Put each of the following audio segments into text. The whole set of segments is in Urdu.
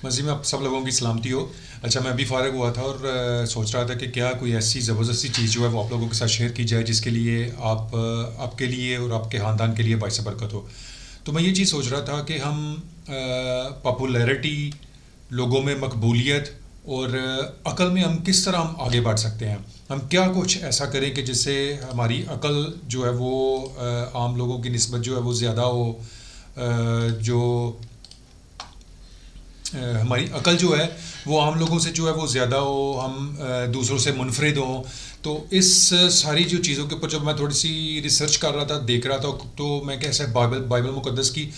مزید میں آپ سب لوگوں کی سلامتی ہو. اچھا میں ابھی فارغ ہوا تھا اور سوچ رہا تھا کہ کیا کوئی ایسی زبردستی چیز جو ہے وہ آپ لوگوں کے ساتھ شیئر کی جائے جس کے لیے آپ کے لیے اور آپ کے خاندان کے لیے باعث برکت ہو. تو میں یہ چیز سوچ رہا تھا کہ ہم پاپولیرٹی، لوگوں میں مقبولیت اور عقل میں ہم کس طرح ہم آگے بڑھ سکتے ہیں. ہم کیا کچھ ایسا کریں کہ جس سے ہماری عقل جو ہے وہ عام لوگوں کی نسبت جو ہے وہ زیادہ ہو، جو ہماری عقل جو ہے وہ عام لوگوں سے جو ہے وہ زیادہ ہو، ہم دوسروں سے منفرد ہوں. تو اس ساری جو چیزوں کے اوپر جب میں تھوڑی سی ریسرچ کر رہا تھا، دیکھ رہا تھا، تو میں کیسے بائبل مقدس کی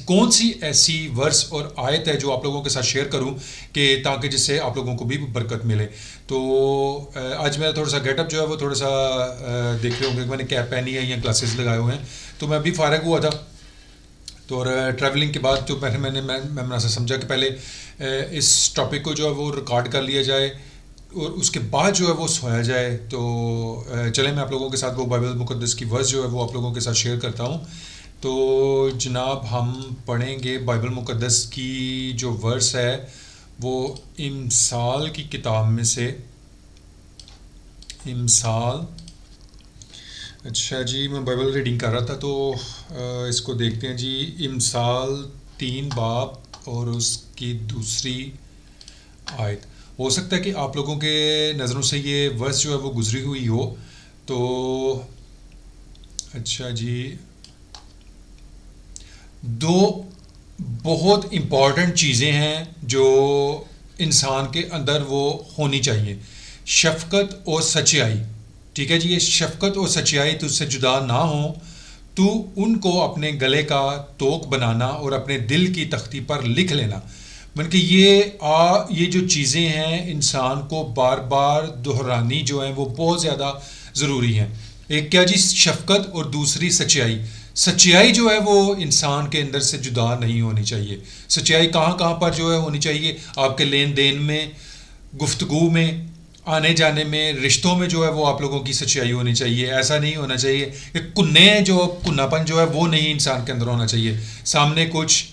کون سی ایسی ورس اور آیت ہے جو آپ لوگوں کے ساتھ شیئر کروں کہ تاکہ جس سے آپ لوگوں کو بھی برکت ملے. تو آج میرا تھوڑا سا گیٹ اپ جو ہے وہ تھوڑا سا دیکھ رہے ہوں گے کہ میں نے کیپ پہنی ہے یا گلاسز لگائے ہوئے ہیں. تو میں ابھی فارغ ہوا تھا تو اور ٹریولنگ کے بعد جو میں سمجھا کہ پہلے اس ٹاپک کو جو ہے وہ ریکارڈ کر لیا جائے اور اس کے بعد جو ہے وہ سویا جائے. تو چلیں میں آپ لوگوں کے ساتھ وہ بائبل مقدس کی ورس جو ہے وہ آپ لوگوں کے ساتھ شیئر کرتا ہوں. تو جناب ہم پڑھیں گے بائبل مقدس کی جو ورس ہے وہ امثال کی کتاب میں سے. امثال، اچھا جی میں بائبل ریڈنگ کر رہا تھا تو اس کو دیکھتے ہیں جی. امثال 3 باب اور اس کی دوسری آیت. ہو سکتا ہے کہ آپ لوگوں کے نظروں سے یہ ورس جو ہے وہ گزری ہوئی ہو. تو اچھا جی، 2 بہت امپورٹنٹ چیزیں ہیں جو انسان کے اندر وہ ہونی چاہیے: شفقت اور سچائی. ٹھیک ہے جی، یہ شفقت اور سچائی تجھ سے جدا نہ ہوں، تو ان کو اپنے گلے کا توق بنانا اور اپنے دل کی تختی پر لکھ لینا. بلکہ یہ جو چیزیں ہیں انسان کو بار بار دہرانی جو ہیں وہ بہت زیادہ ضروری ہیں. ایک کیا جی؟ شفقت، اور دوسری سچائی. سچائی جو ہے وہ انسان کے اندر سے جدا نہیں ہونی چاہیے. سچائی کہاں پر جو ہے ہونی چاہیے؟ آپ کے لین دین میں، گفتگو میں، آنے جانے میں، رشتوں میں جو ہے وہ آپ لوگوں کی سچائی ہونی چاہیے. ایسا نہیں ہونا چاہیے کہ کناپن جو ہے وہ نہیں انسان کے اندر ہونا چاہیے. سامنے کچھ،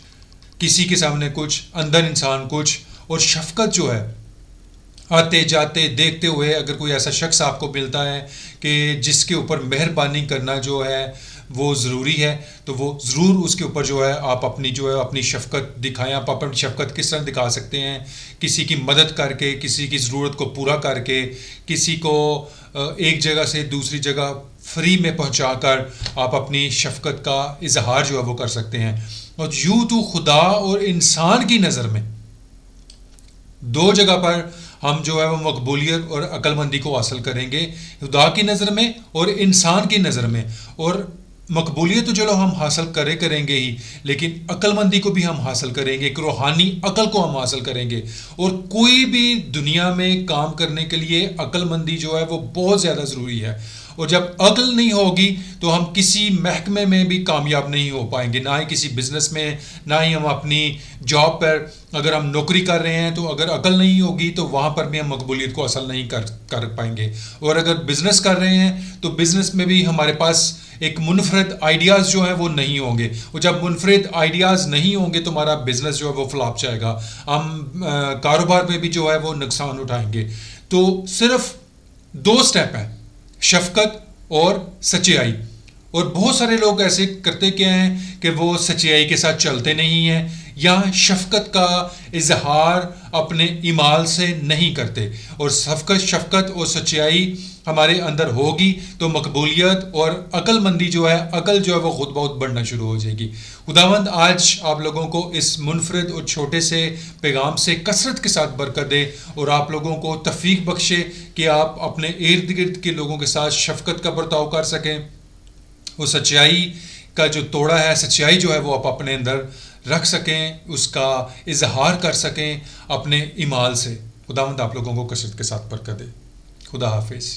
کسی کے سامنے کچھ، اندر انسان کچھ. اور شفقت جو ہے، آتے جاتے دیکھتے ہوئے اگر کوئی ایسا شخص آپ کو ملتا ہے کہ جس کے اوپر مہربانی کرنا جو ہے وہ ضروری ہے، تو وہ ضرور اس کے اوپر جو ہے آپ اپنی شفقت دکھائیں. آپ اپنی شفقت کس طرح دکھا سکتے ہیں؟ کسی کی مدد کر کے، کسی کی ضرورت کو پورا کر کے، کسی کو ایک جگہ سے دوسری جگہ فری میں پہنچا کر آپ اپنی شفقت کا اظہار جو ہے وہ کر سکتے ہیں. اور یوں تو خدا اور انسان کی نظر میں 2 جگہ پر ہم جو ہے وہ مقبولیت اور عقل مندی کو حاصل کریں گے: خدا کی نظر میں اور انسان کی نظر میں. اور مقبولیت تو چلو ہم حاصل کریں گے ہی، لیکن عقل مندی کو بھی ہم حاصل کریں گے، کہ روحانی عقل کو ہم حاصل کریں گے. اور کوئی بھی دنیا میں کام کرنے کے لیے عقل مندی جو ہے وہ بہت زیادہ ضروری ہے. اور جب عقل نہیں ہوگی تو ہم کسی محکمے میں بھی کامیاب نہیں ہو پائیں گے، نہ ہی کسی بزنس میں، نہ ہی ہم اپنی جاب پر اگر ہم نوکری کر رہے ہیں تو اگر عقل نہیں ہوگی تو وہاں پر بھی ہم مقبولیت کو حاصل نہیں کر پائیں گے. اور اگر بزنس کر رہے ہیں تو بزنس میں بھی ہمارے پاس ایک منفرد آئیڈیاز جو ہیں وہ نہیں ہوں گے. اور جب منفرد آئیڈیاز نہیں ہوں گے تو ہمارا بزنس جو ہے وہ فلاپ جائے گا، ہم کاروبار میں بھی جو ہے وہ نقصان اٹھائیں گے. تو صرف 2 سٹیپ ہیں: شفقت اور سچائی. اور بہت سارے لوگ ایسے کرتے کیا ہیں کہ وہ سچائی کے ساتھ چلتے نہیں ہیں یا شفقت کا اظہار اپنے اعمال سے نہیں کرتے. اور شفقت اور سچائی ہمارے اندر ہوگی تو مقبولیت اور عقل مندی جو ہے وہ خود بہت بڑھنا شروع ہو جائے گی. خداوند آج آپ لوگوں کو اس منفرد اور چھوٹے سے پیغام سے کثرت کے ساتھ برکت دے اور آپ لوگوں کو توفیق بخشے کہ آپ اپنے ارد گرد کے لوگوں کے ساتھ شفقت کا برتاؤ کر سکیں. وہ سچائی کا جو توڑا ہے، سچائی جو ہے وہ آپ اپنے اندر رکھ سکیں، اس کا اظہار کر سکیں اپنے اعمال سے. خداوند آپ لوگوں کو کثرت کے ساتھ برکت دے. خدا حافظ.